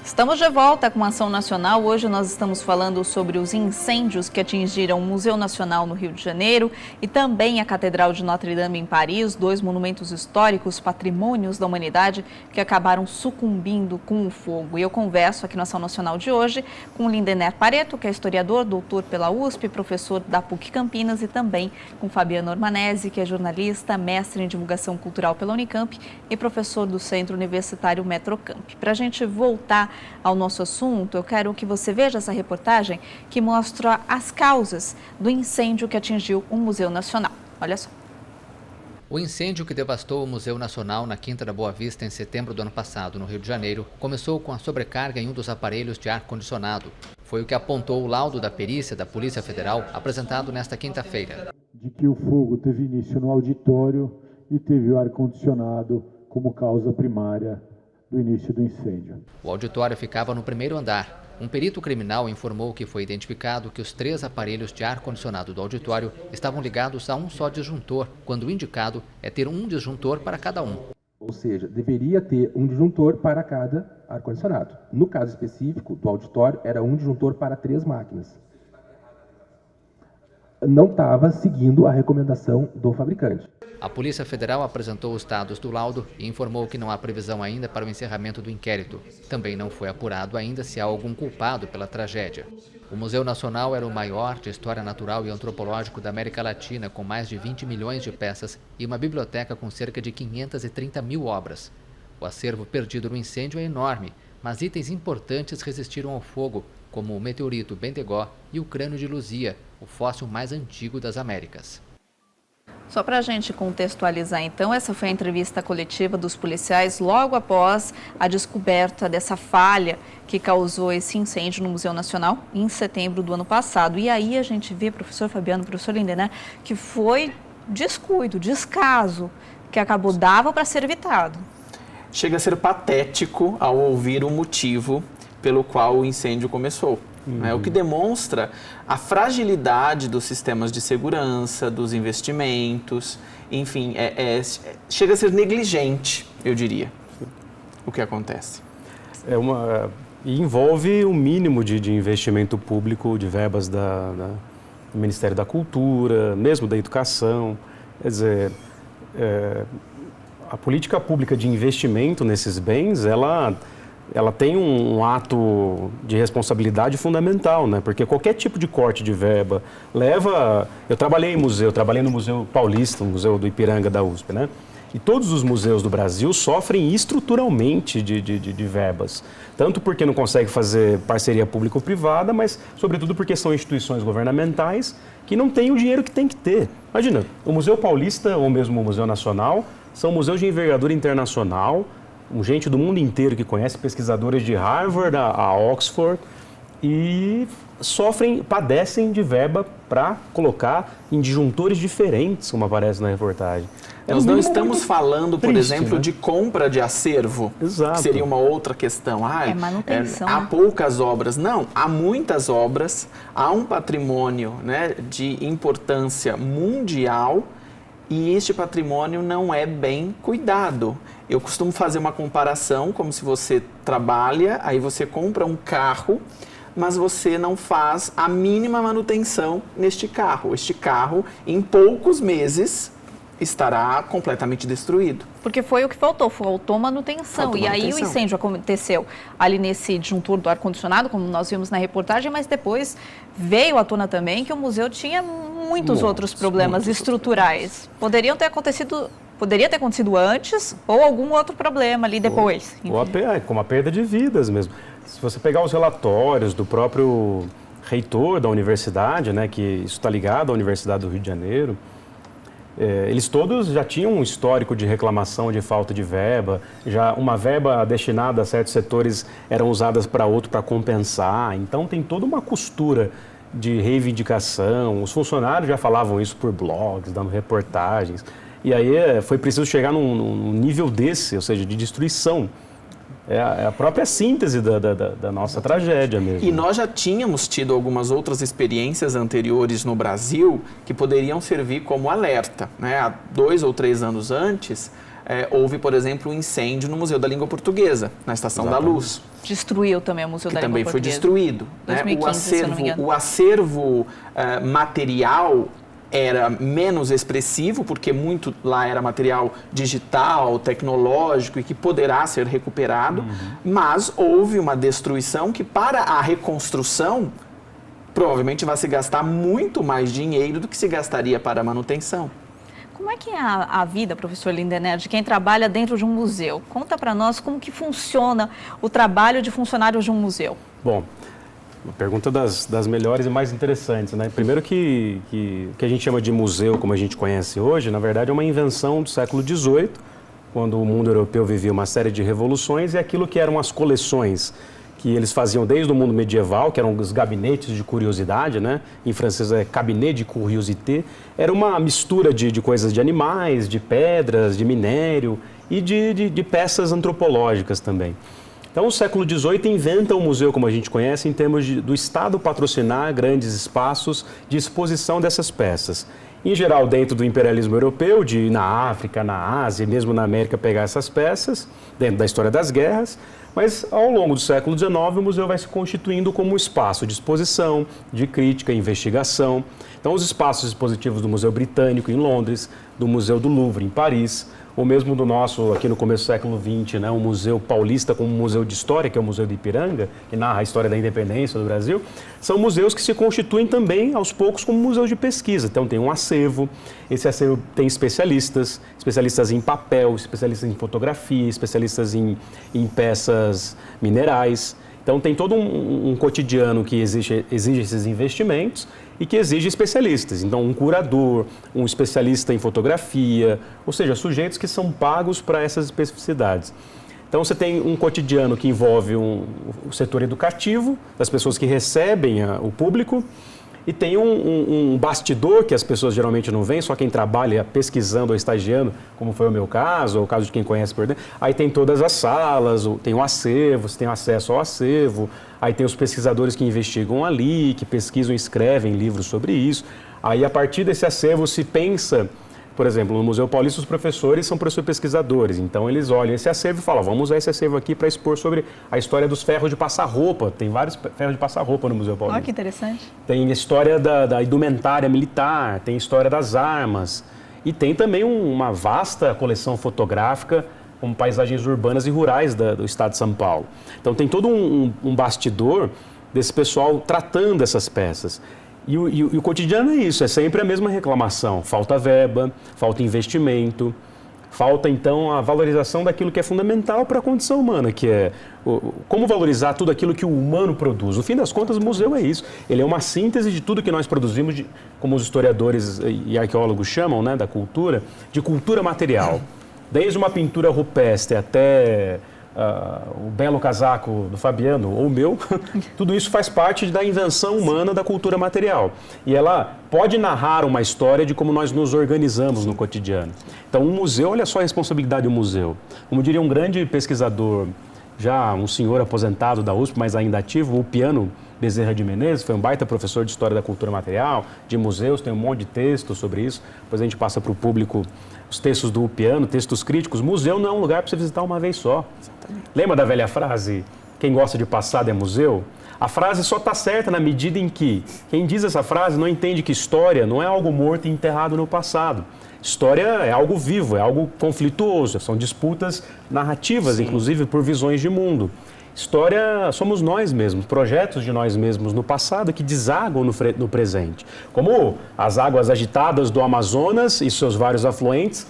Estamos de volta com a Ação Nacional. Hoje nós estamos falando sobre os incêndios que atingiram o Museu Nacional no Rio de Janeiro e também a Catedral de Notre-Dame em Paris, dois monumentos históricos, patrimônios da humanidade, que acabaram sucumbindo com o fogo. E eu converso aqui na Ação Nacional de hoje com Lindener Pareto, que é historiador, doutor pela USP, professor da PUC Campinas, e também com Fabiano Ormanesi, que é jornalista, mestre em divulgação cultural pela Unicamp e professor do Centro Universitário Metrocamp. Para a gente voltar ao nosso assunto, eu quero que você veja essa reportagem que mostra as causas do incêndio que atingiu o Museu Nacional. Olha só. O incêndio que devastou o Museu Nacional na Quinta da Boa Vista em setembro do ano passado, no Rio de Janeiro, começou com a sobrecarga em um dos aparelhos de ar-condicionado. Foi o que apontou o laudo da perícia da Polícia Federal, apresentado nesta quinta-feira. De que o fogo teve início no auditório e teve o ar-condicionado como causa primária do início do incêndio. O auditório ficava no primeiro andar. Um perito criminal informou que foi identificado que os 3 aparelhos de ar-condicionado do auditório estavam ligados a um só disjuntor, quando o indicado é ter um disjuntor para cada um. Ou seja, deveria ter um disjuntor para cada ar-condicionado. No caso específico do auditório, era um disjuntor para 3 máquinas. Não estava seguindo a recomendação do fabricante. A Polícia Federal apresentou os dados do laudo e informou que não há previsão ainda para o encerramento do inquérito. Também não foi apurado ainda se há algum culpado pela tragédia. O Museu Nacional era o maior de história natural e antropológico da América Latina, com mais de 20 milhões de peças e uma biblioteca com cerca de 530 mil obras. O acervo perdido no incêndio é enorme, mas itens importantes resistiram ao fogo, como o meteorito Bendegó e o crânio de Luzia, o fóssil mais antigo das Américas. Só para a gente contextualizar, então, essa foi a entrevista coletiva dos policiais logo após a descoberta dessa falha que causou esse incêndio no Museu Nacional em setembro do ano passado. E aí a gente vê, professor Fabiano, professor Lindener, que foi descuido, descaso, que dava para ser evitado. Chega a ser patético ao ouvir o motivo pelo qual o incêndio começou. O que demonstra a fragilidade dos sistemas de segurança, dos investimentos, enfim, chega a ser negligente, eu diria, o que acontece. E envolve o mínimo de investimento público, de verbas do Ministério da Cultura, mesmo da Educação. Quer dizer, a política pública de investimento nesses bens, ela tem um ato de responsabilidade fundamental, né? Porque qualquer tipo de corte de verba leva... Eu trabalhei no Museu Paulista, no Museu do Ipiranga da USP, né? E todos os museus do Brasil sofrem estruturalmente de verbas. Tanto porque não consegue fazer parceria público-privada, mas sobretudo porque são instituições governamentais que não têm o dinheiro que tem que ter. Imagina, o Museu Paulista ou mesmo o Museu Nacional são museus de envergadura internacional, gente do mundo inteiro que conhece, pesquisadores de Harvard, a Oxford, e padecem de verba para colocar em disjuntores diferentes, como aparece na reportagem. Nós não estamos falando, por exemplo, né? de compra de acervo, Exato. Que seria uma outra questão. Manutenção. Há poucas obras. Não, há muitas obras, há um patrimônio, né, de importância mundial e este patrimônio não é bem cuidado. Eu costumo fazer uma comparação como se você trabalha, aí você compra um carro, mas você não faz a mínima manutenção neste carro. Este carro, em poucos meses, estará completamente destruído. Porque foi o que faltou manutenção. E aí o incêndio aconteceu ali nesse disjuntor do ar-condicionado, como nós vimos na reportagem, mas depois veio à tona também que o museu tinha muitos outros problemas estruturais. Poderia ter acontecido antes ou algum outro problema ali depois. Como a perda de vidas mesmo. Se você pegar os relatórios do próprio reitor da universidade, né, que isso está ligado à Universidade do Rio de Janeiro, eles todos já tinham um histórico de reclamação de falta de verba, já uma verba destinada a certos setores eram usadas para outro para compensar, então tem toda uma costura de reivindicação, os funcionários já falavam isso por blogs, dando reportagens, e aí foi preciso chegar num nível desse, ou seja, de destruição É a própria síntese da nossa tragédia mesmo. E nós já tínhamos tido algumas outras experiências anteriores no Brasil que poderiam servir como alerta, né? Há 2 ou 3 anos antes, houve, por exemplo, um incêndio no Museu da Língua Portuguesa, na Estação da Luz. Destruiu também o Museu da Língua Portuguesa. Que também foi destruído. 2015, se eu não me engano. O acervo material era menos expressivo, porque muito lá era material digital, tecnológico e que poderá ser recuperado, mas houve uma destruição que, para a reconstrução, provavelmente vai se gastar muito mais dinheiro do que se gastaria para a manutenção. Como é que é a vida, professor Lindenberg, de quem trabalha dentro de um museu? Conta para nós como que funciona o trabalho de funcionários de um museu. Bom, uma pergunta das melhores e mais interessantes, né? Primeiro que a gente chama de museu, como a gente conhece hoje, na verdade é uma invenção do século XVIII, quando o mundo europeu vivia uma série de revoluções, e aquilo que eram as coleções que eles faziam desde o mundo medieval, que eram os gabinetes de curiosidade, né? Em francês é cabinet de curiosité, era uma mistura de coisas de animais, de pedras, de minério e de peças antropológicas também. Então, o século XVIII inventa o museu como a gente conhece, em termos do Estado patrocinar grandes espaços de exposição dessas peças. Em geral, dentro do imperialismo europeu, de ir na África, na Ásia e mesmo na América pegar essas peças, dentro da história das guerras. Mas, ao longo do século XIX, o museu vai se constituindo como um espaço de exposição, de crítica, investigação. Então, os espaços expositivos do Museu Britânico, em Londres, do Museu do Louvre, em Paris, ou mesmo do nosso, aqui no começo do século XX, né, o Museu Paulista como Museu de História, que é o Museu de Ipiranga, que narra a história da independência do Brasil, são museus que se constituem também, aos poucos, como museus de pesquisa. Então, tem um acervo, esse acervo tem especialistas em papel, especialistas em fotografia, especialistas em peças minerais. Então, tem todo um cotidiano que exige esses investimentos e que exige especialistas. Então, um curador, um especialista em fotografia, ou seja, sujeitos que são pagos para essas especificidades. Então, você tem um cotidiano que envolve o setor educativo, das pessoas que recebem o público, e tem um bastidor que as pessoas geralmente não veem, só quem trabalha pesquisando ou estagiando, como foi o meu caso, ou o caso de quem conhece por dentro. Aí tem todas as salas, tem o acervo, você tem acesso ao acervo, aí tem os pesquisadores que investigam ali, que pesquisam e escrevem livros sobre isso. Aí, a partir desse acervo, se pensa... Por exemplo, no Museu Paulista, os professores são professores pesquisadores, então eles olham esse acervo e falam, vamos usar esse acervo aqui para expor sobre a história dos ferros de passar roupa. Tem vários ferros de passar roupa no Museu Paulista. Olha que interessante. Tem a história da indumentária militar, tem a história das armas e tem também uma vasta coleção fotográfica como paisagens urbanas e rurais do estado de São Paulo. Então tem todo um bastidor desse pessoal tratando essas peças. E o cotidiano é isso, é sempre a mesma reclamação. Falta verba, falta investimento, falta então a valorização daquilo que é fundamental para a condição humana, que é como valorizar tudo aquilo que o humano produz. No fim das contas, o museu é isso. Ele é uma síntese de tudo que nós produzimos, como os historiadores e arqueólogos chamam, né, da cultura, de cultura material. Desde uma pintura rupestre até... o belo casaco do Fabiano ou o meu, tudo isso faz parte da invenção humana da cultura material. E ela pode narrar uma história de como nós nos organizamos no cotidiano. Então, um museu, olha só a responsabilidade do museu. Como diria um grande pesquisador, já um senhor aposentado da USP, mas ainda ativo, o Piano Bezerra de Menezes, foi um baita professor de História da Cultura Material, de museus, tem um monte de texto sobre isso. Depois a gente passa para o público os textos do Piano, textos críticos. Museu não é um lugar para você visitar uma vez só. Lembra da velha frase, quem gosta de passado é museu? A frase só está certa na medida em que quem diz essa frase não entende que história não é algo morto e enterrado no passado. História é algo vivo, é algo conflituoso, são disputas narrativas, inclusive por visões de mundo. História somos nós mesmos, projetos de nós mesmos no passado que desaguam no presente. Como as águas agitadas do Amazonas e seus vários afluentes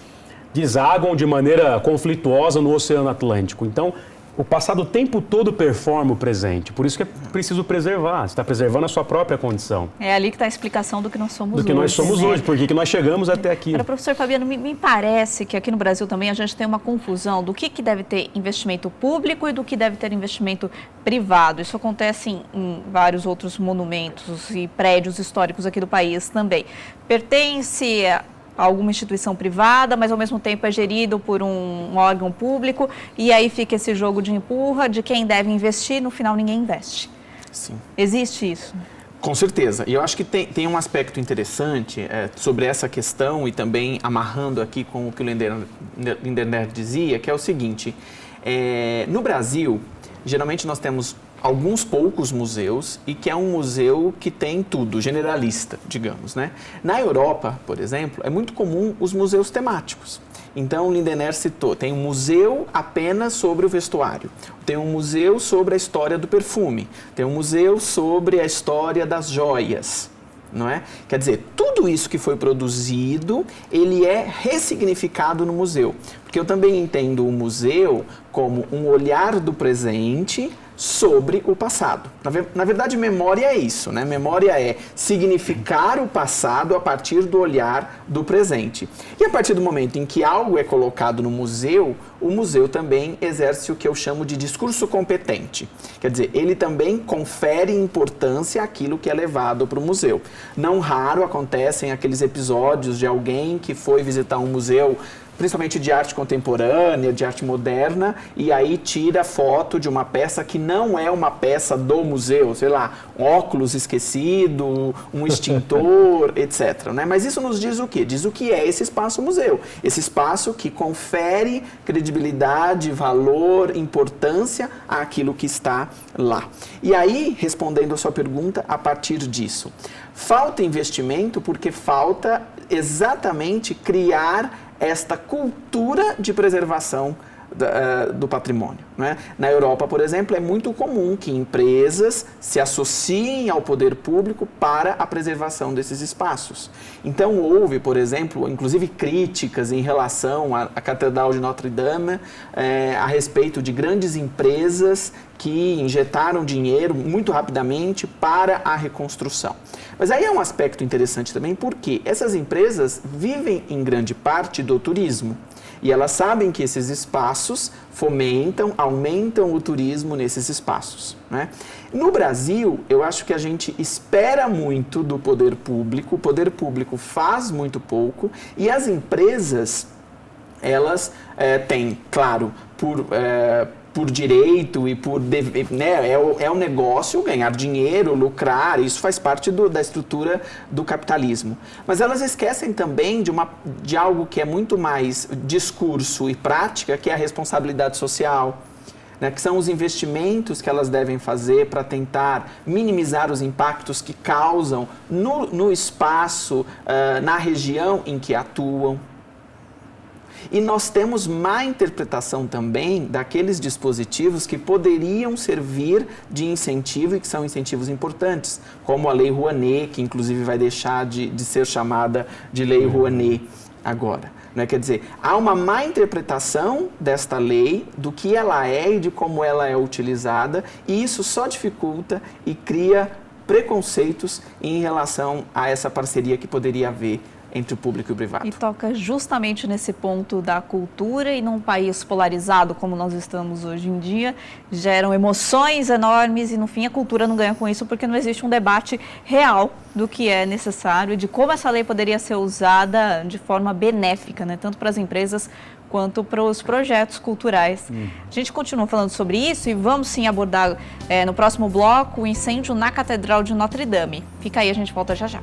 desaguam de maneira conflituosa no Oceano Atlântico. Então, o passado o tempo todo performa o presente. Por isso que é preciso preservar. Você está preservando a sua própria condição. É ali que está a explicação do que nós somos hoje. Do que nós somos hoje, porque que nós chegamos até aqui. Agora, professor Fabiano, me parece que aqui no Brasil também a gente tem uma confusão do que deve ter investimento público e do que deve ter investimento privado. Isso acontece em vários outros monumentos e prédios históricos aqui do país também. Pertence alguma instituição privada, mas ao mesmo tempo é gerido por um órgão público, e aí fica esse jogo de empurra, de quem deve investir, no final ninguém investe. Sim. Existe isso? Com certeza. E eu acho que tem um aspecto interessante sobre essa questão, e também amarrando aqui com o que o Lindner dizia, que é o seguinte, no Brasil, geralmente nós temos alguns poucos museus, e que é um museu que tem tudo, generalista, digamos, né? Na Europa, por exemplo, é muito comum os museus temáticos. Então, o Lindner citou, tem um museu apenas sobre o vestuário, tem um museu sobre a história do perfume, tem um museu sobre a história das joias, não é? Quer dizer, tudo isso que foi produzido, ele é ressignificado no museu. Porque eu também entendo o museu como um olhar do presente sobre o passado. Na verdade, memória é isso, né? Memória é significar o passado a partir do olhar do presente. E a partir do momento em que algo é colocado no museu, o museu também exerce o que eu chamo de discurso competente. Quer dizer, ele também confere importância àquilo que é levado para o museu. Não raro acontecem aqueles episódios de alguém que foi visitar um museu, principalmente de arte contemporânea, de arte moderna, e aí tira foto de uma peça que não é uma peça do museu, sei lá, um óculos esquecido, um extintor, etc. Né? Mas isso nos diz o quê? Diz o que é esse espaço museu. Esse espaço que confere credibilidade, valor, importância àquilo que está lá. E aí, respondendo a sua pergunta, a partir disso, falta investimento porque falta exatamente criar esta cultura de preservação do patrimônio. Né? Na Europa, por exemplo, é muito comum que empresas se associem ao poder público para a preservação desses espaços. Então, houve, por exemplo, inclusive críticas em relação à Catedral de Notre Dame a respeito de grandes empresas que injetaram dinheiro muito rapidamente para a reconstrução. Mas aí é um aspecto interessante também, porque essas empresas vivem em grande parte do turismo. E elas sabem que esses espaços aumentam o turismo nesses espaços. Né? No Brasil, eu acho que a gente espera muito do poder público, o poder público faz muito pouco, e as empresas, elas têm, claro, por direito e né, é um negócio ganhar dinheiro, lucrar, isso faz parte da estrutura do capitalismo. Mas elas esquecem também de algo que é muito mais discurso e prática, que é a responsabilidade social, né, que são os investimentos que elas devem fazer para tentar minimizar os impactos que causam no espaço, na região em que atuam. E nós temos má interpretação também daqueles dispositivos que poderiam servir de incentivo e que são incentivos importantes, como a Lei Rouanet, que inclusive vai deixar de ser chamada de Lei Rouanet agora. Né? Quer dizer, há uma má interpretação desta lei, do que ela é e de como ela é utilizada, e isso só dificulta e cria preconceitos em relação a essa parceria que poderia haver entre o público e o privado. E toca justamente nesse ponto da cultura, e num país polarizado como nós estamos hoje em dia, geram emoções enormes e no fim a cultura não ganha com isso porque não existe um debate real do que é necessário e de como essa lei poderia ser usada de forma benéfica, né? Tanto para as empresas quanto para os projetos culturais. A gente continua falando sobre isso e vamos sim abordar no próximo bloco o incêndio na Catedral de Notre Dame. Fica aí, a gente volta já já.